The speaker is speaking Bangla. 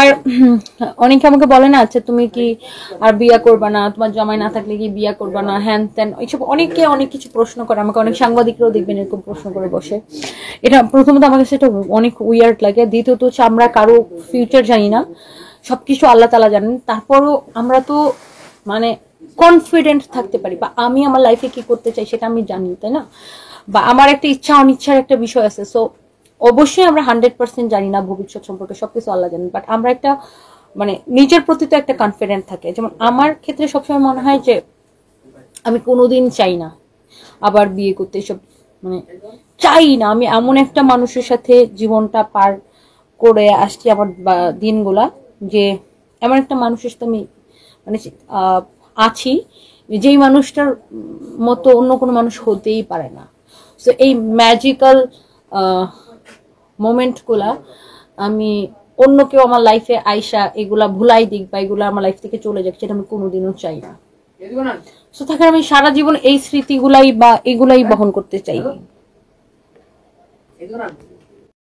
আর অনেকে আমাকে বলে না, আচ্ছা তুমি কি আর বিয়া করবা না, তোমার জামাই না থাকলে কি বিয়া করবা না, হ্যান ত্যান, এইসব অনেকে অনেক কিছু প্রশ্ন করে আমাকে। অনেক সাংবাদিকরাও দেখবেন এরকম প্রশ্ন করে বসে। এটা প্রথমত আমার কাছে এটা অনেক উইয়ার্ড লাগে। দ্বিতীয়ত হচ্ছে আমরা কারো ফিউচার জানি না, সবকিছু আল্লাহ তাআলা জানেন। তারপরও আমরা তো মানে কনফিডেন্ট থাকতে পারি, বা আমি আমার লাইফে কি করতে চাই সেটা আমি জানি, তাই না? বা আমার একটা ইচ্ছা অনিচ্ছার একটা বিষয় আছে। সো অবশ্যই আমরা 100% জানি না ভবিষ্যৎ সম্পর্কে, সবকিছু আল্লাহ জানেন, বাট আমরা একটা মানে নিজের প্রতি তো একটা কনফিডেন্ট থাকে। যেমন আমার ক্ষেত্রে সবসময় মনে হয় যে আমি কোনোদিন চাই না আবার বিয়ে করতে, এসব মানে চাই না। আমি এমন একটা মানুষের সাথে জীবনটা পার করে আসছি আমার দিনগুলা, যে এমন একটা মানুষের সাথে আমি মানে আছি যেই মানুষটার মতো অন্য কোনো মানুষ হতেই পারে না। সো এই ম্যাজিক্যাল মোমেন্টগুলা আমি অন্য কেউ আমার লাইফে আইসা এগুলা ভুলাই দিক বা এগুলা আমার লাইফ থেকে চলে যাক, সেটা আমি কোনোদিনও চাই না। সো থাকে আমি সারা জীবন এই স্মৃতিগুলাই বা এগুলাই বহন করতে চাই।